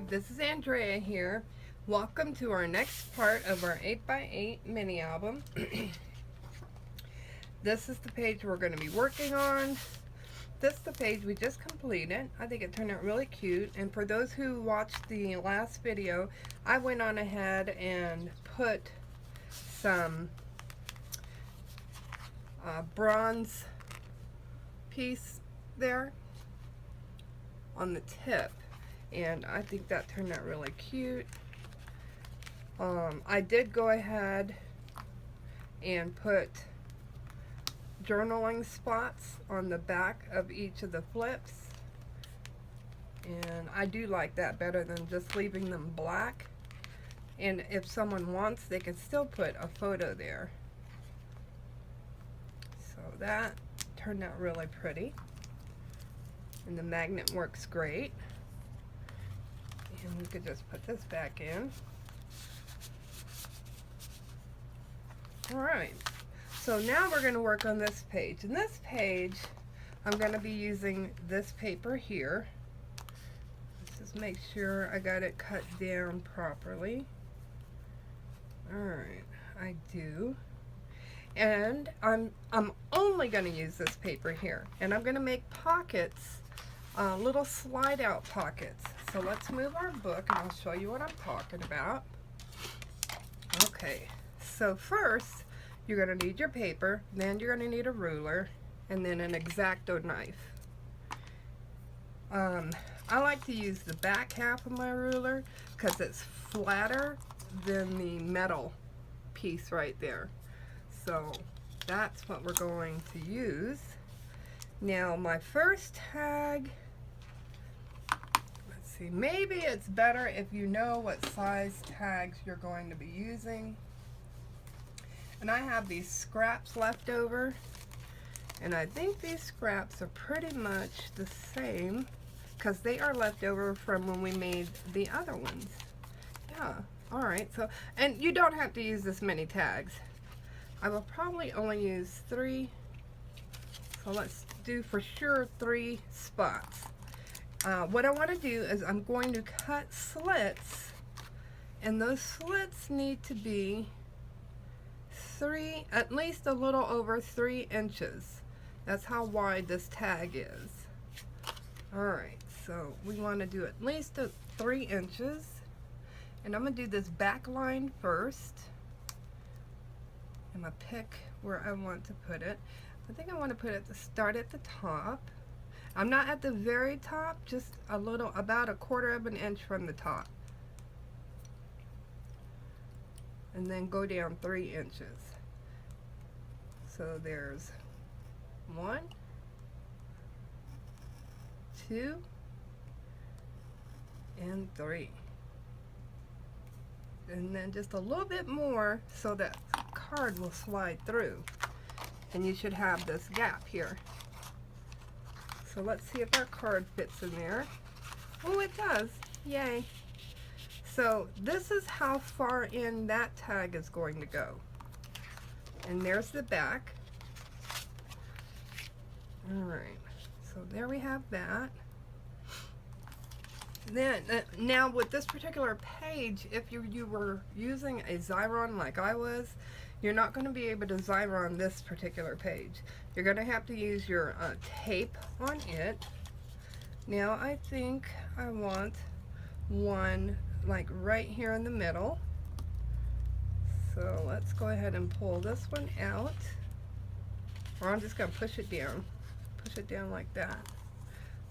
This is Andrea here. Welcome to our next part of our 8x8 mini album. This is the page we're going to be working on. This is the page we just completed. I think it turned out really cute. And for those who watched the last video, I went on ahead and put some bronze piece there on the tip. And I think that turned out really cute. I did go ahead and put journaling spots on the back of each of the flips, and I do like that better than just leaving them black. And if someone wants, they can still put a photo there. So that turned out really pretty, and the magnet works great. And we could just put this back in. Alright, so now we're going to work on this page. And this page, I'm going to be using this paper here. Let's just make sure I got it cut down properly. Alright, I do. And I'm only going to use this paper here. And I'm going to make pockets, little slide out pockets. So let's move our book and I'll show you what I'm talking about. Okay, so first you're going to need your paper, then you're going to need a ruler, and then an X-Acto knife. I like to use the back half of my ruler because it's flatter than the metal piece right there. So that's what we're going to use. Now my first tag, maybe it's better if you know what size tags you're going to be using. And I have these scraps left over, and I think these scraps are pretty much the same because they are left over from when we made the other ones. Yeah, alright, so, and you don't have to use this many tags. I will probably only use 3, so let's do for sure 3 spots. What I want to do is I'm going to cut slits, and those slits need to be at least a little over 3 inches. That's how wide this tag is. Alright, so we want to do at least 3 inches, and I'm going to do this back line first. I'm going to pick where I want to put it. I think I want to put it to start at the top. I'm not at the very top, just a little, about 1/4 of an inch from the top. And then go down 3 inches. So there's 1, 2, and 3. And then just a little bit more so that card will slide through. And you should have this gap here. So let's see if our card fits in there. Oh, it does. Yay. So this is how far in that tag is going to go. And there's the back. Alright, so there we have that. Then, now with this particular page, if you were using a Xyron like I was, you're not going to be able to Xyron this particular page. You're going to have to use your tape on it. Now I think I want one like right here in the middle. So let's go ahead and pull this one out. Or I'm just going to push it down. Push it down like that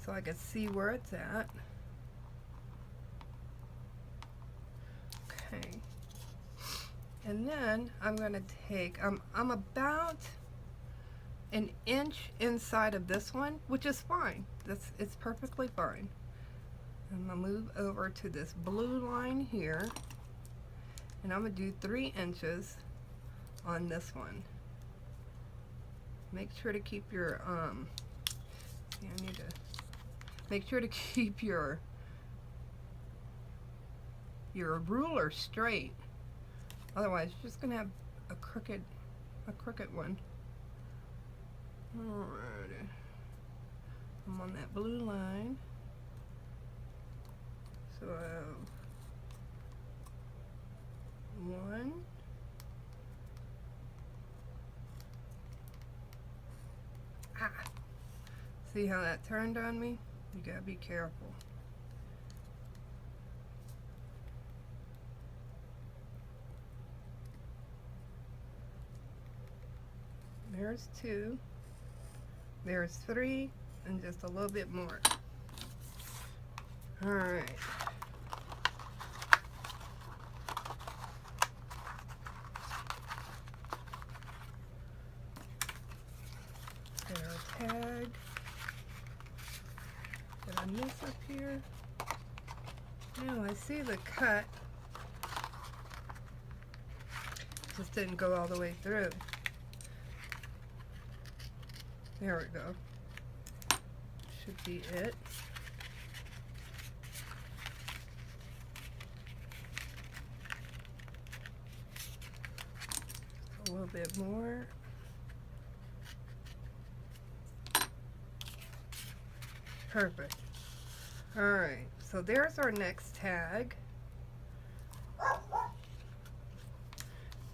so I can see where it's at. Okay. And then I'm going to take, I'm about an inch inside of this one, which is fine. It's perfectly fine. I'm going to move over to this blue line here, and I'm going to do 3 inches on this one. Make sure to keep your, see, I need to make sure to keep your ruler straight. Otherwise, you're just going to have a crooked one. Alrighty. I'm on that blue line. So See how that turned on me? You gotta be careful. There's 2. There's 3, and just a little bit more. All right. Get our tag. Did I miss up here? No, I see the cut. Just didn't go all the way through. There we go. Should be it. A little bit more. Perfect. All right, so there's our next tag.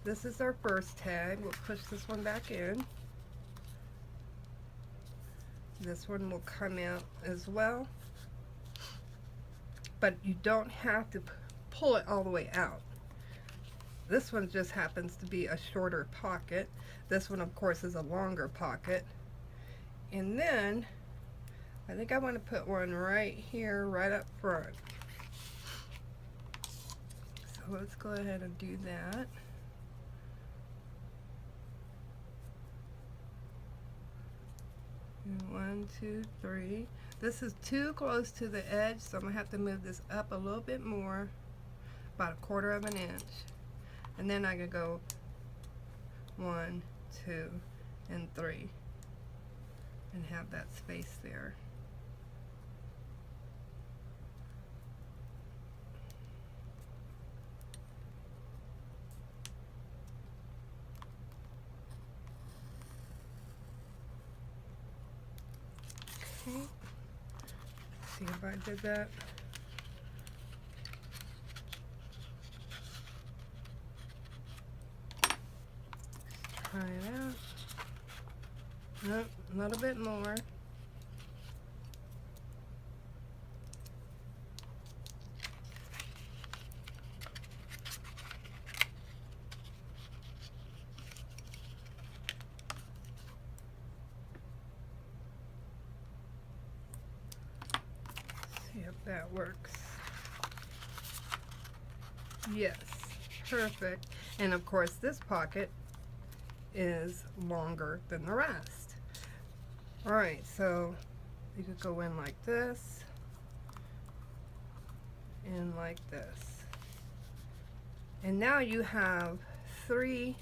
This is our first tag. We'll push this one back in. This one will come out as well, but you don't have to pull it all the way out. This one just happens to be a shorter pocket. This one, of course, is a longer pocket. And then I think I want to put one right here, right up front. So let's go ahead and do that. And 1, 2, 3. This is too close to the edge, so I'm going to have to move this up a little bit more, about 1/4 of an inch. And then I can go 1, 2, and 3, and have that space there. Okay. See if I did that. Try it out. Nope, a little bit more. See if that works. Yes, perfect. And of course this pocket is longer than the rest. Alright, so you could go in like this and like this. And now you have 3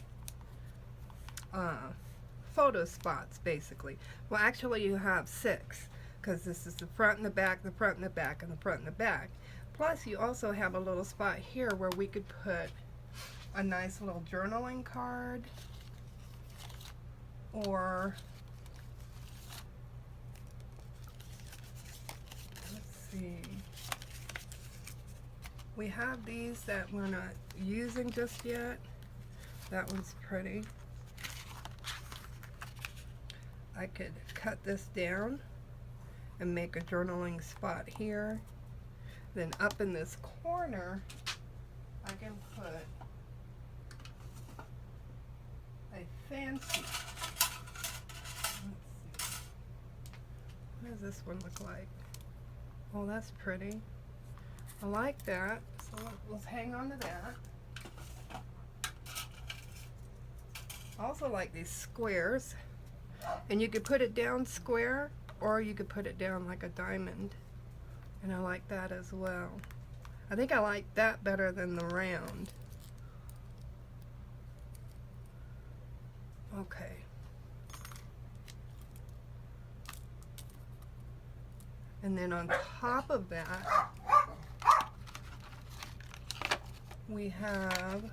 photo spots basically. Well, actually you have 6, because this is the front and the back, the front and the back, and the front and the back. Plus you also have a little spot here where we could put a nice little journaling card, or let's see, we have these that we're not using just yet. That one's pretty. I could cut this down and make a journaling spot here. Then up in this corner I can put a fancy, let's see, what does this one look like? Oh, that's pretty. I like that, so let's hang on to that. I also like these squares, and you could put it down square or you could put it down like a diamond, and I like that as well. I think I like that better than the round. Okay. And then on top of that, we have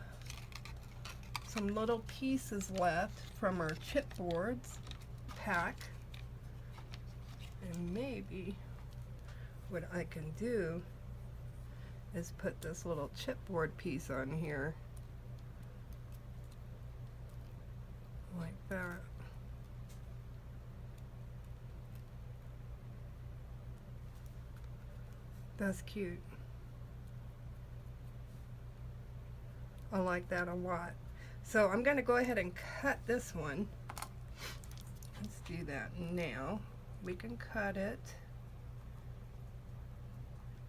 some little pieces left from our chipboards pack. And maybe what I can do is put this little chipboard piece on here, like that. That's cute. I like that a lot. So I'm going to go ahead and cut this one. Let's do that now. We can cut it,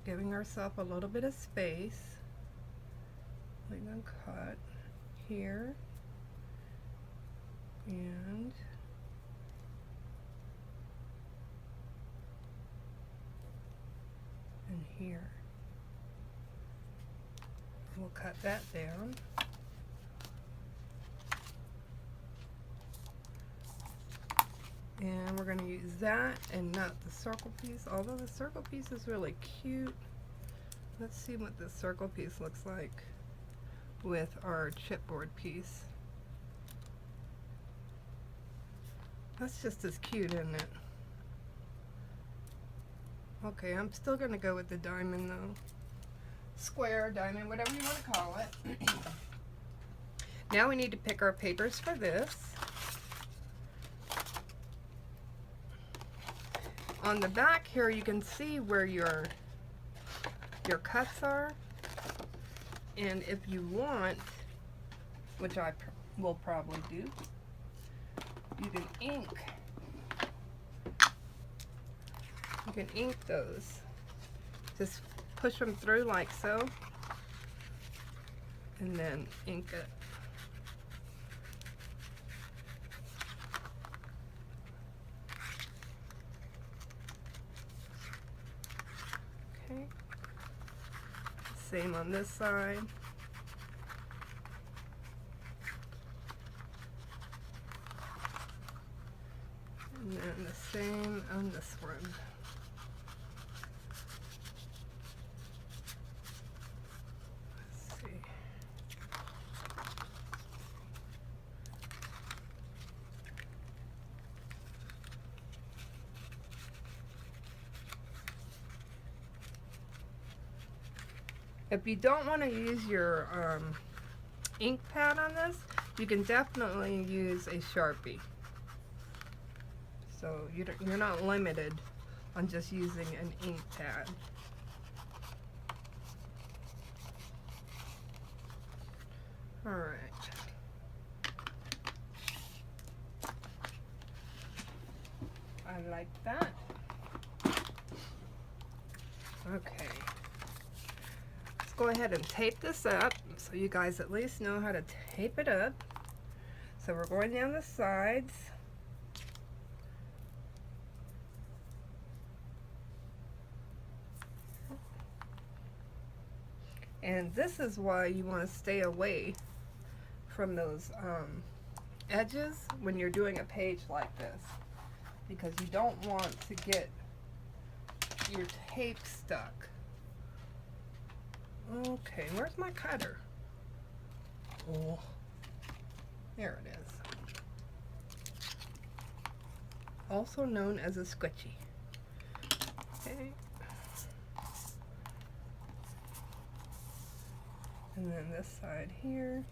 giving ourselves a little bit of space. We're going to cut here and here. We'll cut that down. And we're going to use that and not the circle piece, although the circle piece is really cute. Let's see what the circle piece looks like with our chipboard piece. That's just as cute, isn't it? Okay, I'm still going to go with the diamond though. Square, diamond, whatever you want to call it. Now we need to pick our papers for this. On the back here you can see where your cuts are, and if you want, which I will probably do, you can ink those. Just push them through like so and then ink it. Okay. Same on this side. And then the same on this one. Let's see. If you don't want to use your ink pad on this, you can definitely use a Sharpie. So you're not limited on just using an ink pad. All right. I like that. Okay. Let's go ahead and tape this up so you guys at least know how to tape it up. So we're going down the sides. And this is why you want to stay away from those edges when you're doing a page like this, because you don't want to get your tape stuck. Okay, where's my cutter? Oh, there it is. Also known as a squishy. Okay. And then this side here.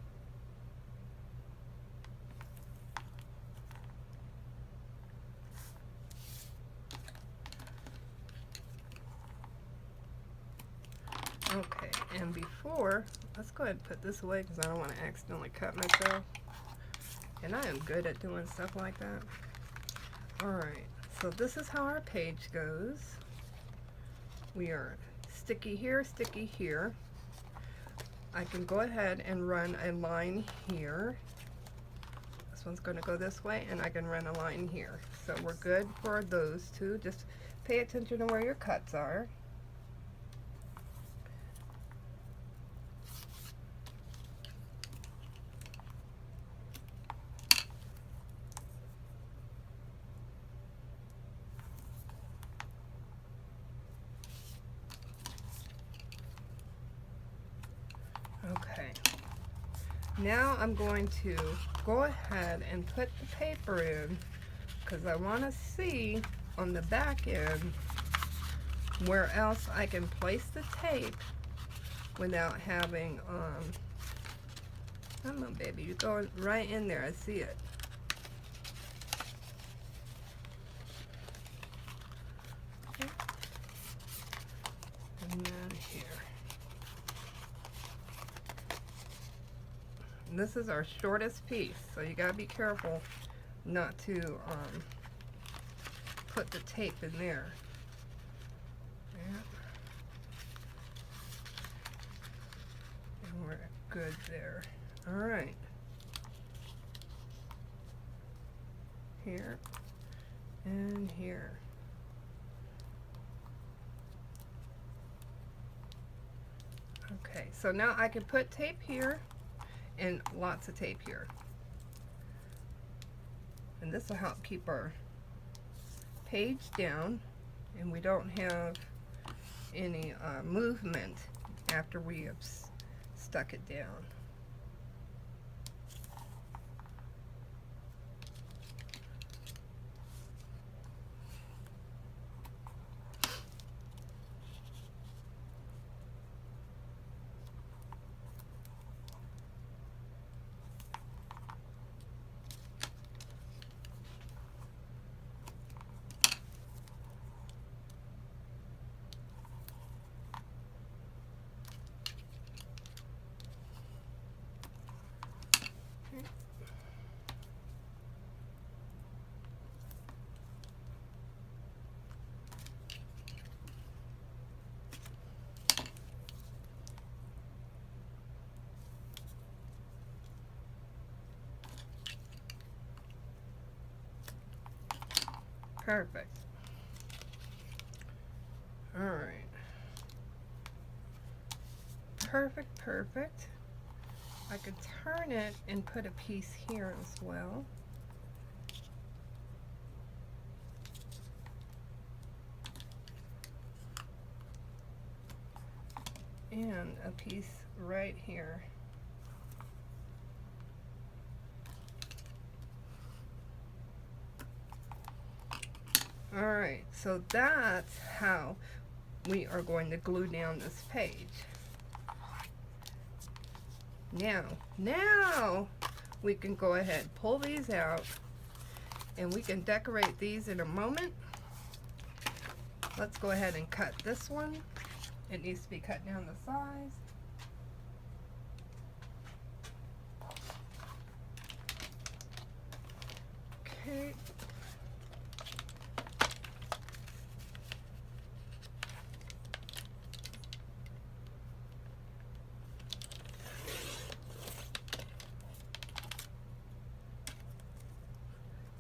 Okay, and before, let's go ahead and put this away because I don't want to accidentally cut myself. And I am good at doing stuff like that. Alright, so this is how our page goes. We are sticky here, sticky here. I can go ahead and run a line here. This one's going to go this way, and I can run a line here. So we're good for those two. Just pay attention to where your cuts are. Okay, now I'm going to go ahead and put the paper in because I want to see on the back end where else I can place the tape without having, come on baby, you're going right in there, I see it. Okay. And this is our shortest piece, so you gotta be careful not to put the tape in there. Yeah. And we're good there. All right. Here and here. Okay, so now I can put tape here and lots of tape here. And this will help keep our page down and we don't have any movement after we have stuck it down. Perfect. All right. Perfect, perfect. I could turn it and put a piece here as well. And a piece right here. Alright, so that's how we are going to glue down this page. Now we can go ahead, pull these out, and we can decorate these in a moment. Let's go ahead and cut this one. It needs to be cut down to size. Okay.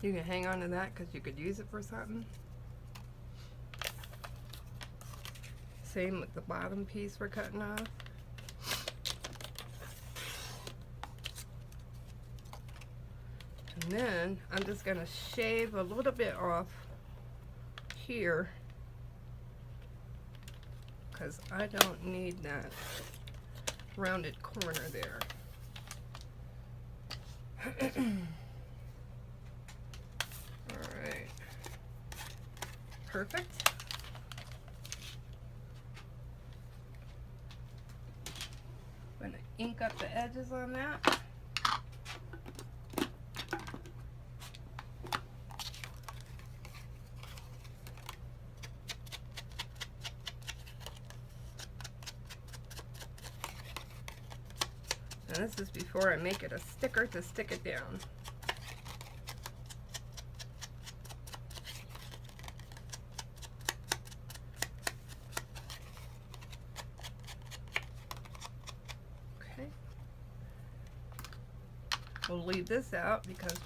You can hang on to that because you could use it for something. Same with the bottom piece we're cutting off. And then I'm just going to shave a little bit off here because I don't need that rounded corner there. Alright. Perfect. I'm going to ink up the edges on that. And this is before I make it a sticker to stick it down. Okay. We'll leave this out because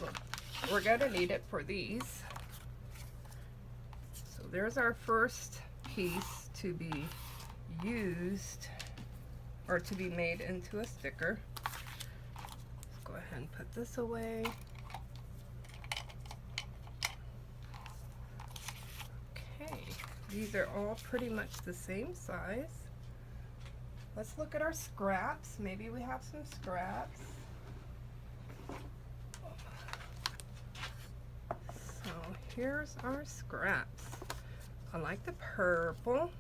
we're going to need it for these. So there's our first piece to be used or to be made into a sticker. Let's go ahead and put this away. Okay, these are all pretty much the same size. Let's look at our scraps. Maybe we have some scraps. So here's our scraps. I like the purple.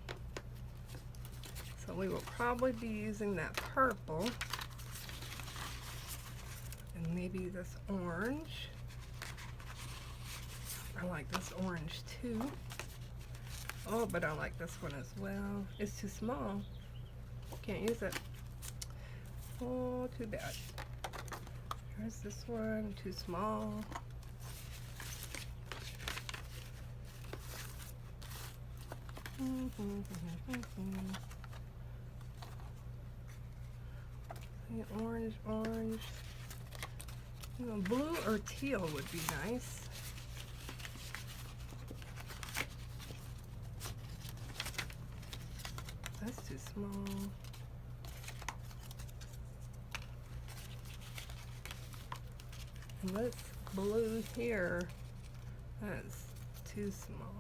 So we will probably be using that purple and maybe this orange. I like this orange too. Oh, but I like this one as well. It's too small. Can't use it. Oh, too bad. There's this one, too small. Orange, orange. You know, blue or teal would be nice. That's too small. And this blue here, that's too small.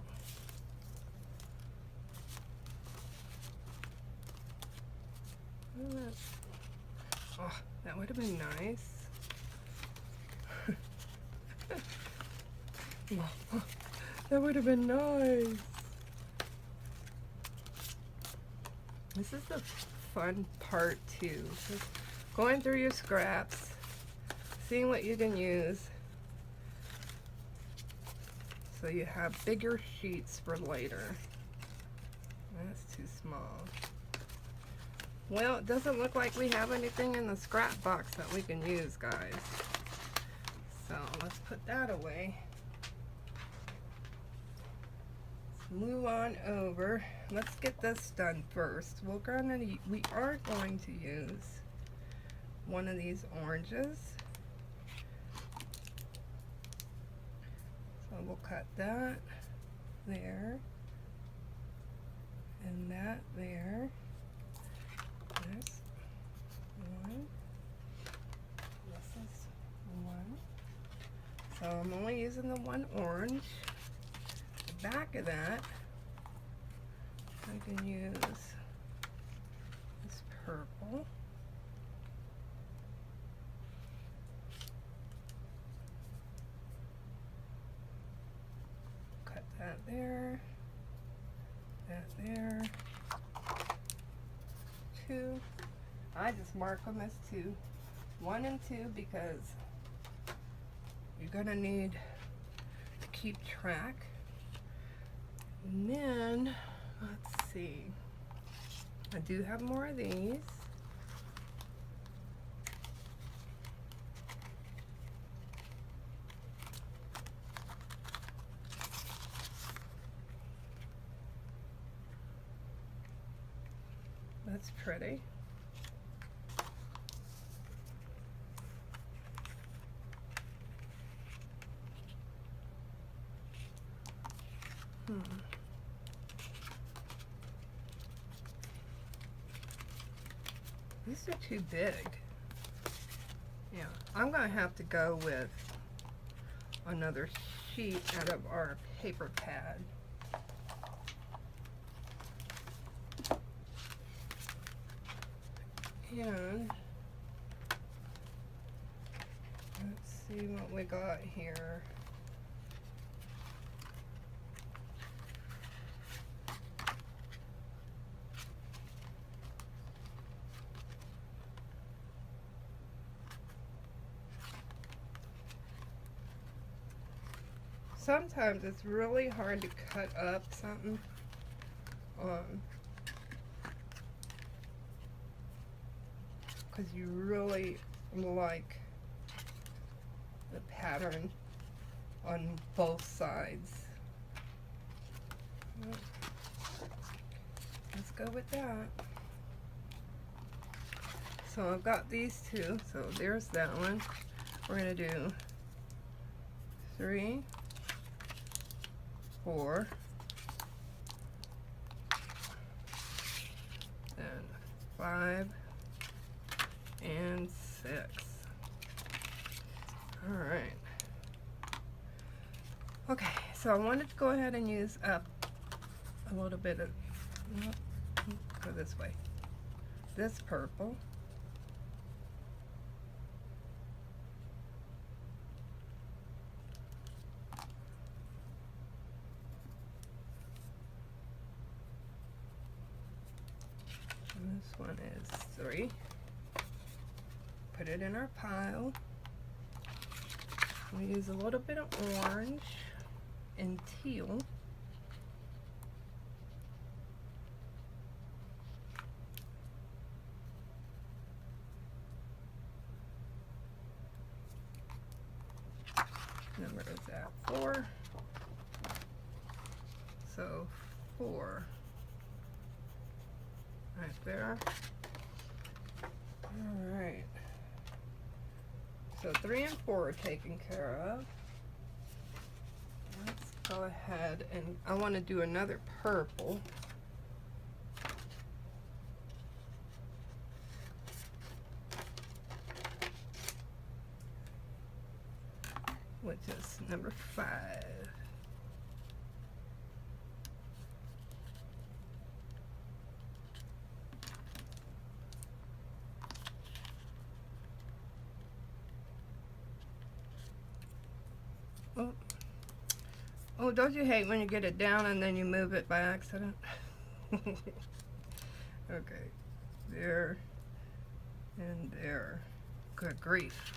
Oh, that would have been nice. That would have been nice. This is the fun part too. Just going through your scraps, seeing what you can use, so you have bigger sheets for later. That's too small. Well, it doesn't look like we have anything in the scrap box that we can use, guys. So let's put that away. Let's move on over. Let's get this done first. We are going to use one of these oranges. So we'll cut that there and that there. There's one. This is one. So I'm only using the one orange. The back of that, I can use this purple. Cut that there, that there. Two. I just mark them as 2. 1 and 2 because you're gonna need to keep track. And then let's see. I do have more of these. That's pretty. These are too big. Yeah, I'm gonna have to go with another sheet out of our paper pad. And let's see what we got here. Sometimes it's really hard to cut up something. Because you really like the pattern on both sides. Let's go with that. So I've got these 2, so there's that one. We're gonna do 3, 4, and 5, and 6. All right. Okay, so I wanted to go ahead and use up a little bit of, go this way, this purple. And this one is 3. Put it in our pile. We use a little bit of orange and teal. 4. So 4 right there. All right. So 3 and 4 are taken care of. Let's go ahead and I want to do another purple. Which is number 5. Oh. Oh, don't you hate when you get it down and then you move it by accident? Okay, there and there. Good grief.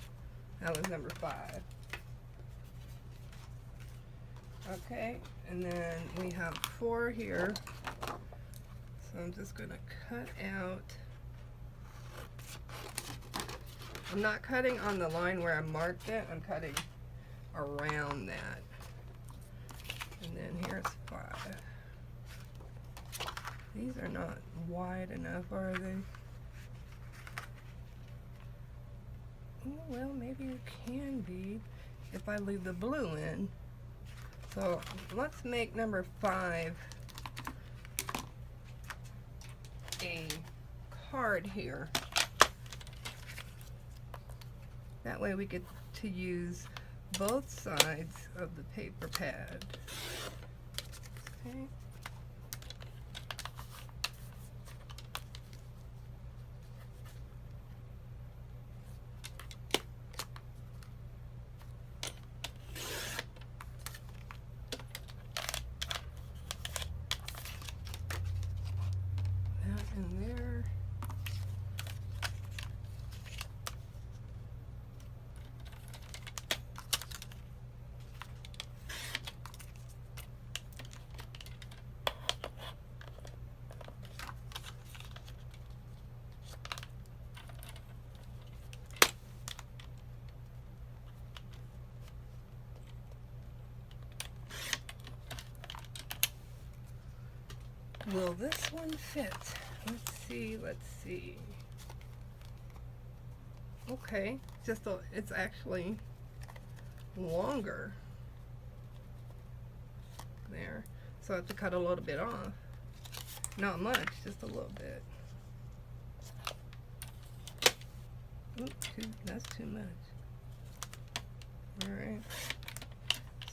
That was number 5. Okay, and then we have 4 here. So I'm just going to cut out. I'm not cutting on the line where I marked it. I'm cutting around that. And then here's 5. These are not wide enough, are they? Oh, well, maybe it can be if I leave the blue in. So let's make number 5 a card here. That way we get to use both sides of the paper pad. Okay. In there. Will this one fit? Let's see, let's see. Okay, it's actually longer there. So I have to cut a little bit off. Not much, just a little bit. Oops, that's too much. Alright,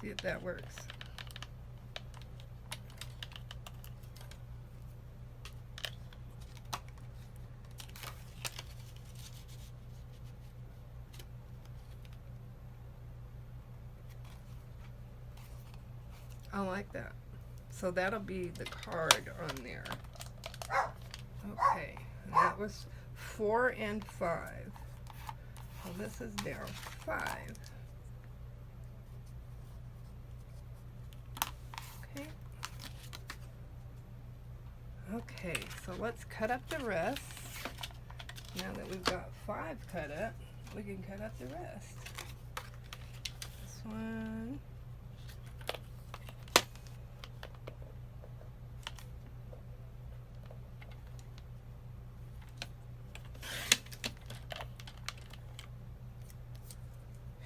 see if that works. I like that. So that'll be the card on there. Okay, and that was 4 and 5. Well, this is now 5. Okay. Okay, so let's cut up the rest. Now that we've got 5 cut up, we can cut up the rest. This one.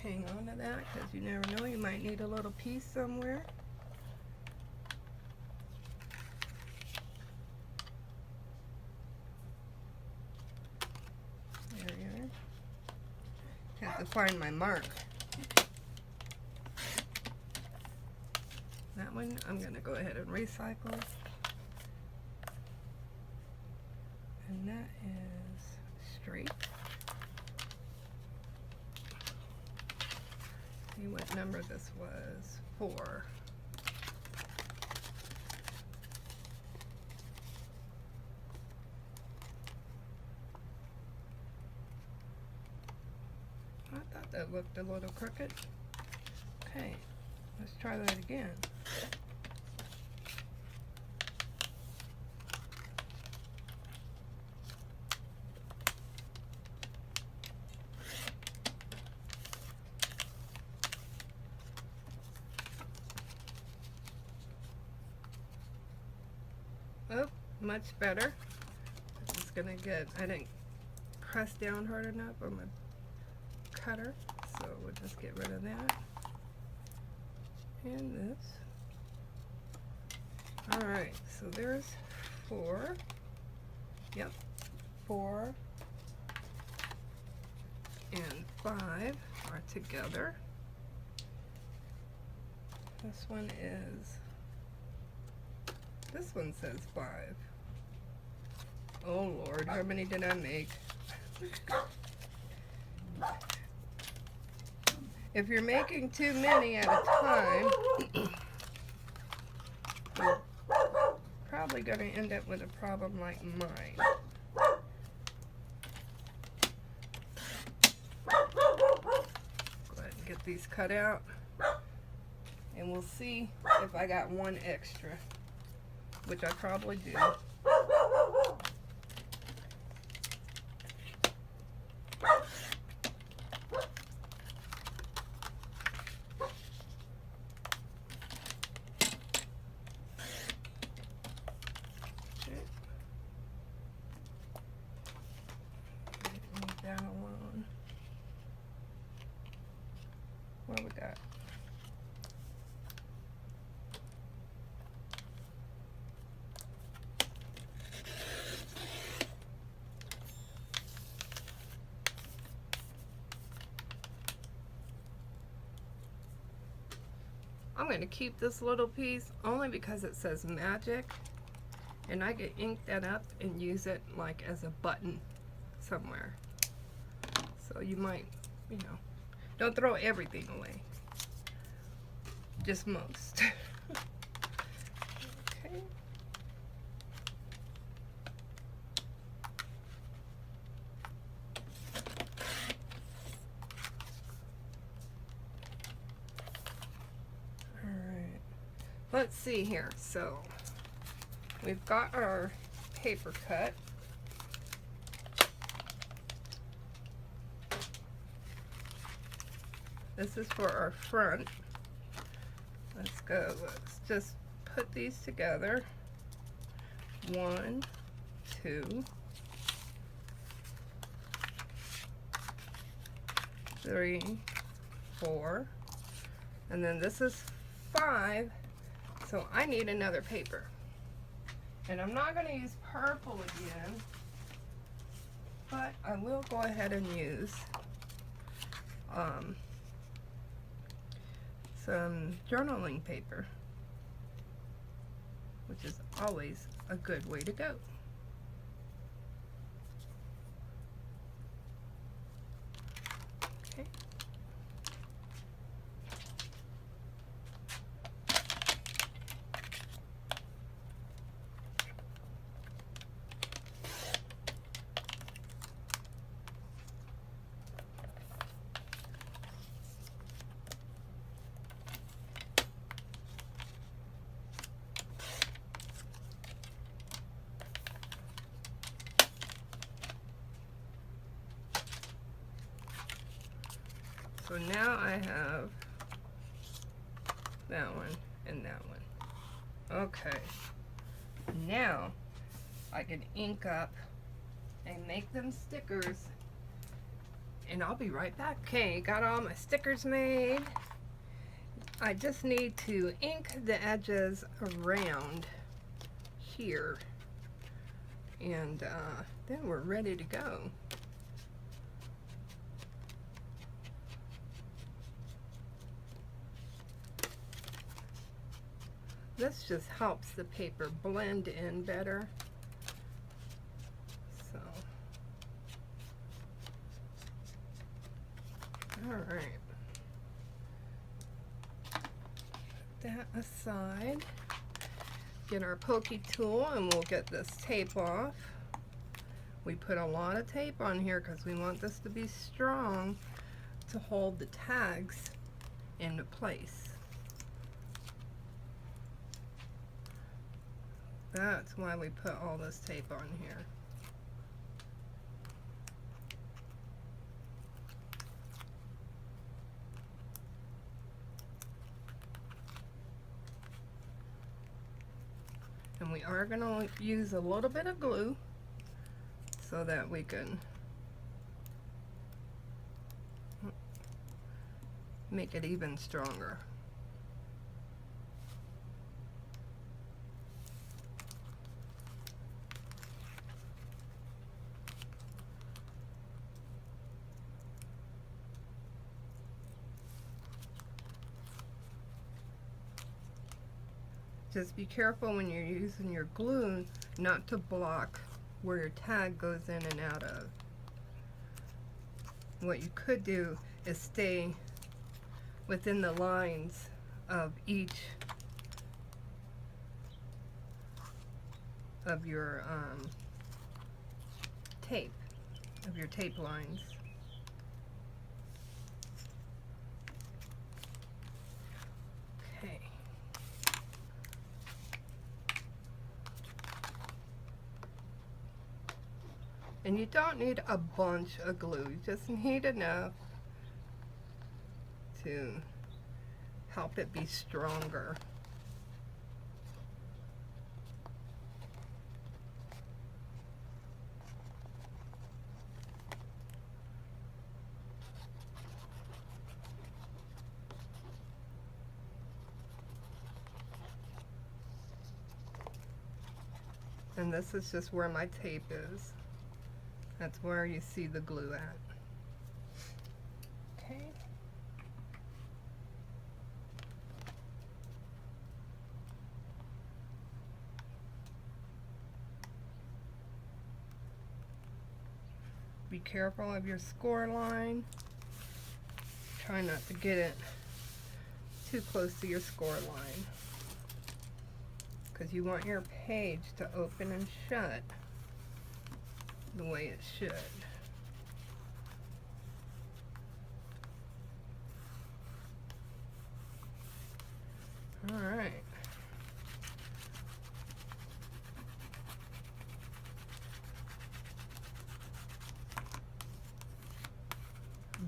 Hang on to that because you never know, you might need a little piece somewhere. There you are. Have to find my mark. That one I'm going to go ahead and recycle. And that is straight. See what number this was. 4. I thought that looked a little crooked. Okay, let's try that again. much better. It's gonna get, I didn't press down hard enough on my cutter, so we'll just get rid of that. And this. Alright, so there's 4. Yep, 4 and 5 are together. This one says 5. Oh Lord, how many did I make? If you're making too many at a time, you're probably going to end up with a problem like mine. Go ahead and get these cut out, and we'll see if I got one extra, which I probably do. Leave that alone. What we got? I'm going to keep this little piece only because it says magic, and I can ink that up and use it like as a button somewhere. So you might, you know, don't throw everything away, just most. Okay. Let's see here. So we've got our paper cut. This is for our front. Let's go. Let's just put these together. 1, 2, 3, 4, and then this is 5. So I need another paper, and I'm not going to use purple again, but I will go ahead and use some journaling paper, which is always a good way to go. Okay. So now I have that one and that one. Okay. Now I can ink up and make them stickers, and I'll be right back. Okay, got all my stickers made. I just need to ink the edges around here, and then we're ready to go. This just helps the paper blend in better. So, all right. Put that aside. Get our pokey tool and we'll get this tape off. We put a lot of tape on here because we want this to be strong to hold the tags into place. That's why we put all this tape on here. And we are going to use a little bit of glue so that we can make it even stronger. Just be careful when you're using your glue not to block where your tag goes in and out of. What you could do is stay within the lines of each of your tape lines. Okay. And you don't need a bunch of glue, you just need enough to help it be stronger. And this is just where my tape is. That's where you see the glue at. Okay. Be careful of your score line. Try not to get it too close to your score line, because you want your page to open and shut the way it should. All right.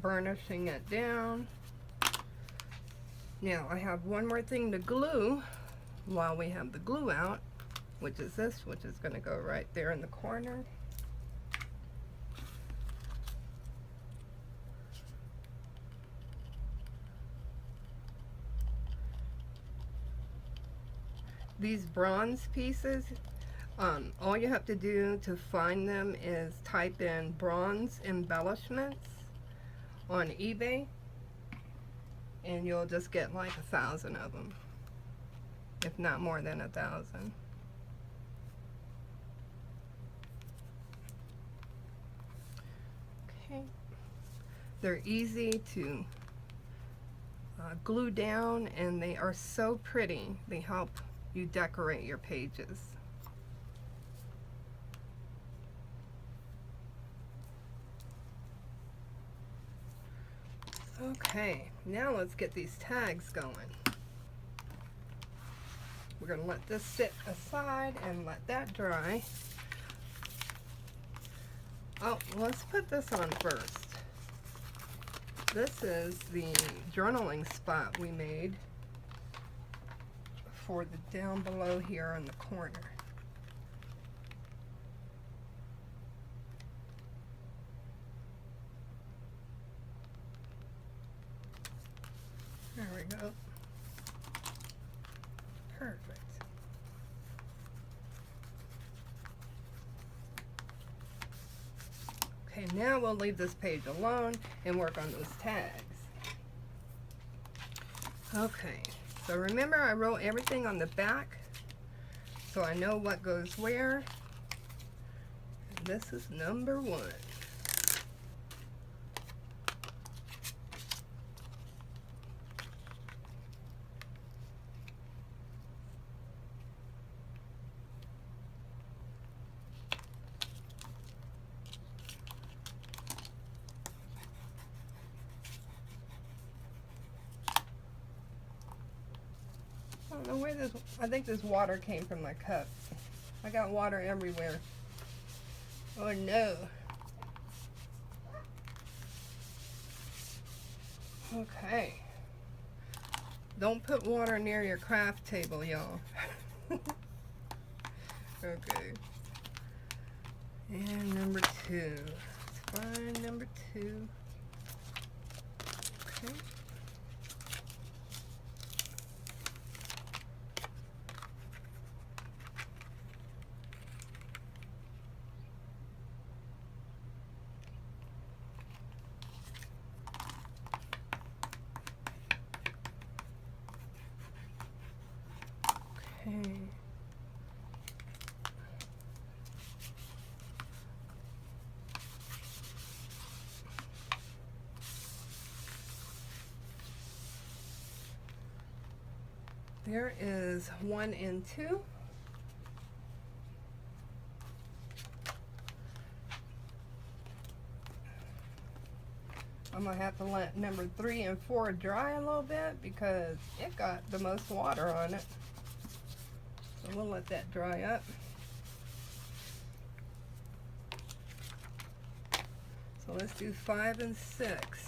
Burnishing it down. Now I have one more thing to glue while we have the glue out, which is this, which is going to go right there in the corner. These bronze pieces, all you have to do to find them is type in bronze embellishments on eBay, and you'll just get like 1,000 of them, if not more than 1,000. Okay, they're easy to glue down, and they are so pretty. They help you decorate your pages. Okay, now let's get these tags going. We're going to let this sit aside and let that dry. Oh, let's put this on first. This is the journaling spot we made for the down below here in the corner. There we go. Perfect. Okay, now we'll leave this page alone and work on those tags. Okay, so remember I wrote everything on the back so I know what goes where. And this is number 1. I don't know where this, I think this water came from my cup. I got water everywhere. Oh no. Okay. Don't put water near your craft table, y'all. Okay. And number 2. Let's find number 2. Okay. Okay. There is 1 and 2. I'm gonna have to let number 3 and 4 dry a little bit because it got the most water on it. So we'll let that dry up. So let's do 5 and 6.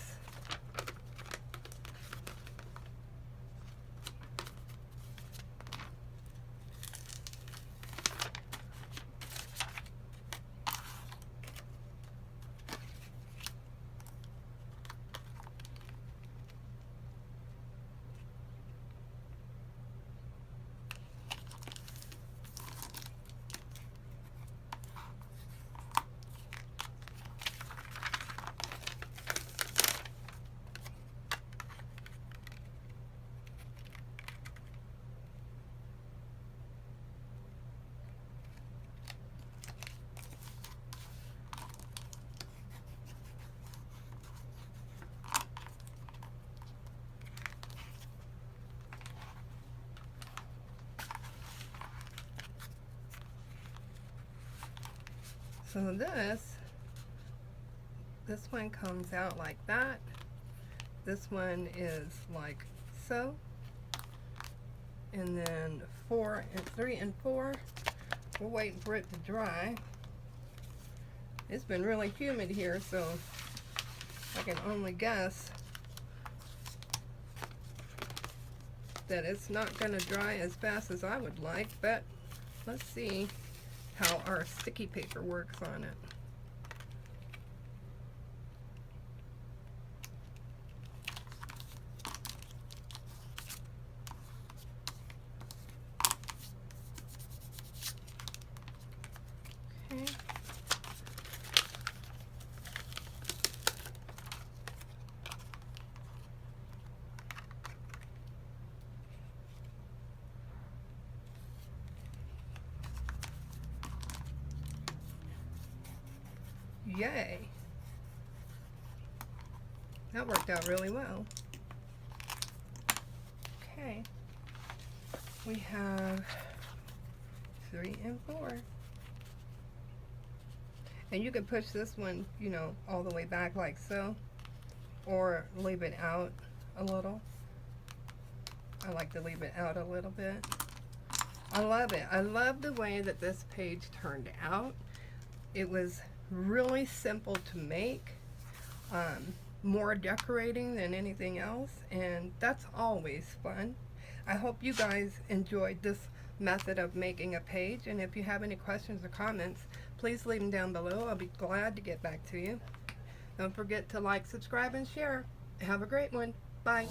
So this one comes out like that. This one is like so. And then 4 and 3 and 4, we're waiting for it to dry. It's been really humid here, so I can only guess that it's not going to dry as fast as I would like, but let's see how our sticky paper works on it. Okay. Yay. That worked out really well. Okay. We have 3 and 4. And you can push this one, you know, all the way back like so, or leave it out a little. I like to leave it out a little bit. I love it. I love the way that this page turned out. It was really simple to make, more decorating than anything else, and that's always fun. I hope you guys enjoyed this method of making a page, and if you have any questions or comments, please leave them down below. I'll be glad to get back to you. Don't forget to like, subscribe, and share. Have a great one. Bye.